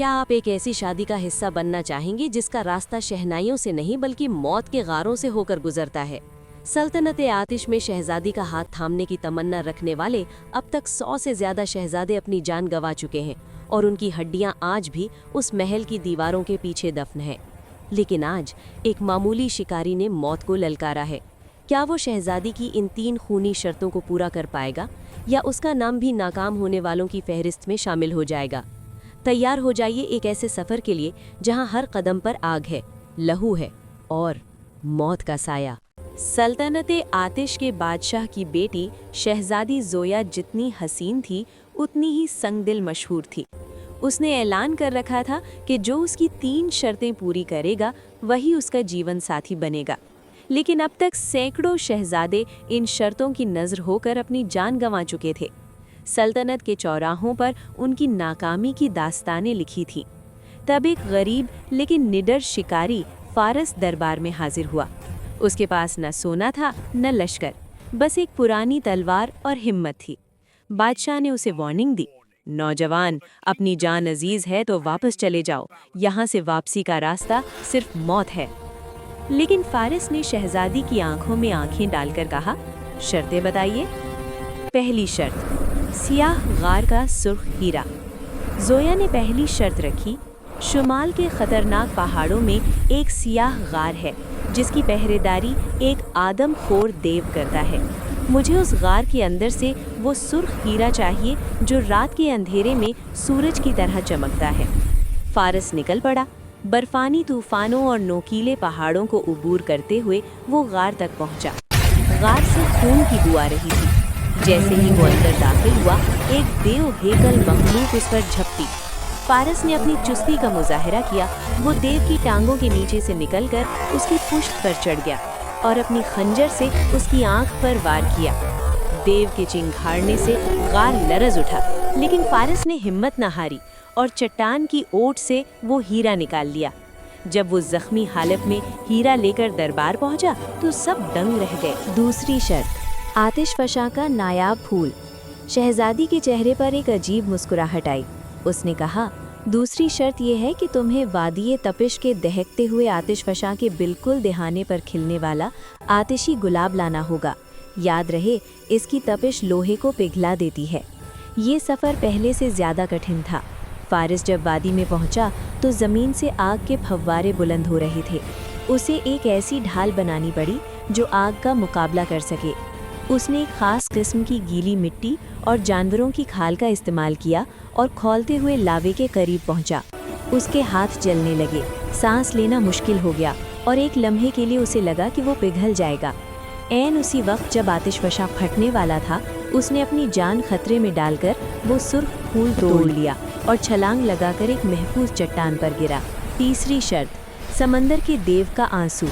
क्या आप एक ऐसी शादी का हिस्सा बनना चाहेंगे जिसका रास्ता शहनाइयों से नहीं बल्कि मौत के गारों से होकर गुजरता है? सल्तनत आतिश में शहजादी का हाथ थामने की तमन्ना रखने वाले अब तक 100 से ज्यादा शहजादे अपनी जान गंवा चुके हैं और उनकी हड्डियां आज भी उस महल की दीवारों के पीछे दफन है। लेकिन आज एक मामूली शिकारी ने मौत को ललकारा है। क्या वो शहजादी की इन 3 खूनी शर्तों को पूरा कर पाएगा या उसका नाम भी नाकाम होने वालों की फहरिस्त में शामिल हो जाएगा? तैयार हो जाइए एक ऐसे सफ़र के लिए जहां हर कदम पर आग है, लहू है और मौत का साया। सल्तनत आतिश के बादशाह की बेटी शहजादी ज़ोया जितनी हसीन थी उतनी ही संगदिल मशहूर थी। उसने ऐलान कर रखा था कि जो उसकी 3 शर्तें पूरी करेगा वही उसका जीवन साथी बनेगा। लेकिन अब तक सैकड़ों शहजादे इन शर्तों की नज़र होकर अपनी जान गंवा चुके थे। सल्तनत के चौराहों पर उनकी नाकामी की दास्तानें लिखी थीं। तब एक गरीब लेकिन निडर शिकारी फारस दरबार में हाजिर हुआ। उसके पास न सोना था न लश्कर, बस एक पुरानी तलवार और हिम्मत थी। बादशाह ने उसे वार्निंग दी, नौजवान, अपनी जान अजीज है तो वापस चले जाओ, यहाँ से वापसी का रास्ता सिर्फ मौत है। लेकिन फारिस ने शहजादी की आंखों में आंखें डालकर कहा, शर्तें बताइए। पहली शर्त, सियाह गार का सुर्ख हीरा। ज़ोया ने पहली शर्त रखी, शुमाल के खतरनाक पहाड़ों में एक सियाह गार है जिसकी पहरेदारी एक आदमखोर देव करता है। मुझे उस गार के अंदर से वो सुर्ख हीरा चाहिए जो रात के अंधेरे में सूरज की तरह चमकता है। फारस निकल पड़ा। बर्फानी तूफानों और नोकीले पहाड़ों को उबूर करते हुए वो गार तक पहुंचा। गार से खून की बू आ रही थी। जैसे ही वो अंदर दाखिल हुआ, एक देव हेकल मखलूक उस पर झपटी। फारस ने अपनी चुस्ती का मुजाहिरा किया। वो देव की टांगों के नीचे से निकलकर उसकी पुश्त पर चढ़ गया और अपनी खंजर से उसकी आंख पर वार किया। देव के चिंघाड़ने से गार लरज उठा, लेकिन फारस ने हिम्मत न हारी और चट्टान की ओट से वो हीरा निकाल लिया। जब वो जख्मी हालत में हीरा लेकर दरबार पहुंचा तो सब दंग रह गए। दूसरी शर्त, आतिश फशा का नायाब फूल। शहजादी के चेहरे पर एक अजीब मुस्कुराहट आई। उसने कहा, दूसरी शर्त यह है कि तुम्हें वादिये तपिश के दहकते हुए आतिश फशा के बिल्कुल दहाने पर खिलने वाला आतिशी गुलाब लाना होगा। याद रहे, इसकी तपिश लोहे को पिघला देती है। ये सफ़र पहले से ज़्यादा कठिन था। फारिस जब वादी में पहुंचा तो ज़मीन से आग के फव्वारे बुलंद हो रहे थे। उसे एक ऐसी ढाल बनानी पड़ी जो आग का मुकाबला कर सके। उसने एक ख़ास किस्म की गीली मिट्टी और जानवरों की खाल का इस्तेमाल किया और खौलते हुए लावे के करीब पहुंचा। उसके हाथ जलने लगे, सांस लेना मुश्किल हो गया और एक लम्हे के लिए उसे लगा कि वो पिघल जाएगा। ऐन उसी वक्त जब आतिशफशा फटने वाला था, उसने अपनी जान खतरे में डालकर वो सुर्ख फूल तोड़ लिया और छलांग लगाकर एक महफूज चट्टान पर गिरा। तीसरी शर्त, समंदर के देव का आंसू।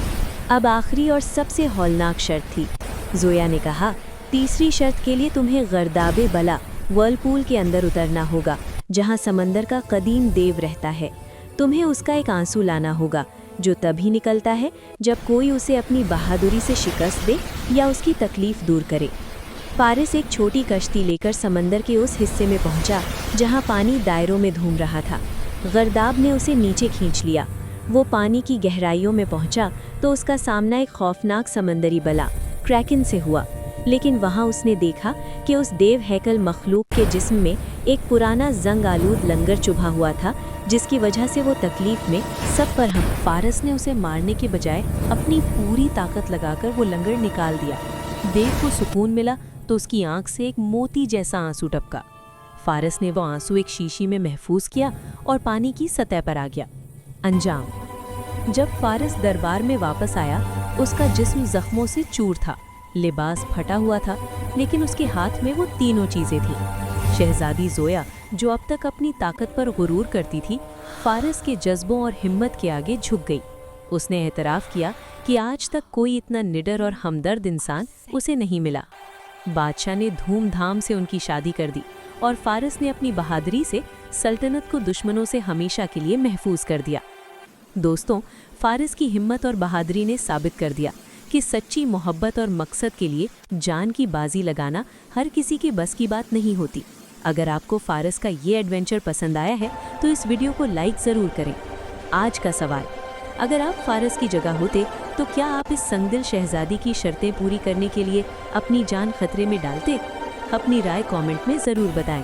अब आखिरी और सबसे हौलनाक शर्त थी। ज़ोया ने कहा, तीसरी शर्त के लिए तुम्हें गर्दाबे बला वर्लपूल के अंदर उतरना होगा जहां समंदर का कदीम देव रहता है। तुम्हें उसका एक आंसू लाना होगा जो तभी निकलता है जब कोई उसे अपनी बहादुरी से शिकस्त दे या उसकी तकलीफ दूर करे। फारिस एक छोटी कश्ती लेकर समंदर के उस हिस्से में पहुंचा जहां पानी दायरों में घूम रहा था। गर्दाब ने उसे नीचे खींच लिया। वो पानी की गहराइयों में पहुंचा तो उसका सामना एक खौफनाक समंदरी बला क्रैकन से हुआ। लेकिन वहां उसने देखा कि उस देव हैकल मखलूक के जिस्म में एक पुराना जंग आलूद लंगर चुभा हुआ था, जिसकी वजह से वो तकलीफ में सब पर हम। फारस ने उसे मारने के बजाय अपनी पूरी ताकत लगाकर वो लंगर निकाल दिया। देव को सुकून मिला तो उसकी आंख से एक मोती जैसा आंसू टपका। फारस ने वो आंसू एक शीशी में महफूज किया और पानी की सतह पर आ गया। अंजाम, जब फारस दरबार में वापस आया, उसका जिस्म जख्मों से चूर था, लिबास फटा हुआ था, लेकिन उसके हाथ में वो तीनों चीज़ें थीं। शहजादी ज़ोया, जो अब तक अपनी ताकत पर गुरूर करती थी, फारस के जज्बों और हिम्मत के आगे झुक गई। उसने एतराफ़ किया कि आज तक कोई इतना निडर और हमदर्द इंसान उसे नहीं मिला। बादशाह ने धूमधाम से उनकी शादी कर दी और फारस ने अपनी बहादुरी से सल्तनत को दुश्मनों से हमेशा के लिए महफूज कर दिया। दोस्तों, फारिस की हिम्मत और बहादुरी ने साबित कर दिया कि सच्ची मोहब्बत और मकसद के लिए जान की बाजी लगाना हर किसी के बस की बात नहीं होती। अगर आपको फारस का ये एडवेंचर पसंद आया है तो इस वीडियो को लाइक ज़रूर करें। आज का सवाल, अगर आप फारस की जगह होते तो क्या आप इस संगदिल शहजादी की शर्तें पूरी करने के लिए अपनी जान खतरे में डालते? अपनी राय कमेंट में ज़रूर बताएं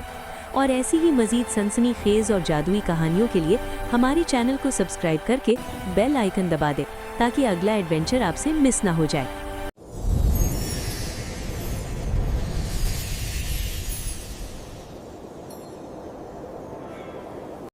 और ऐसी ही मज़ीद सनसनीखेज़ और जादुई कहानियों के लिए हमारे चैनल को सब्सक्राइब करके बेल आइकन दबा दें ताकि अगला एडवेंचर आपसे मिस ना हो जाए।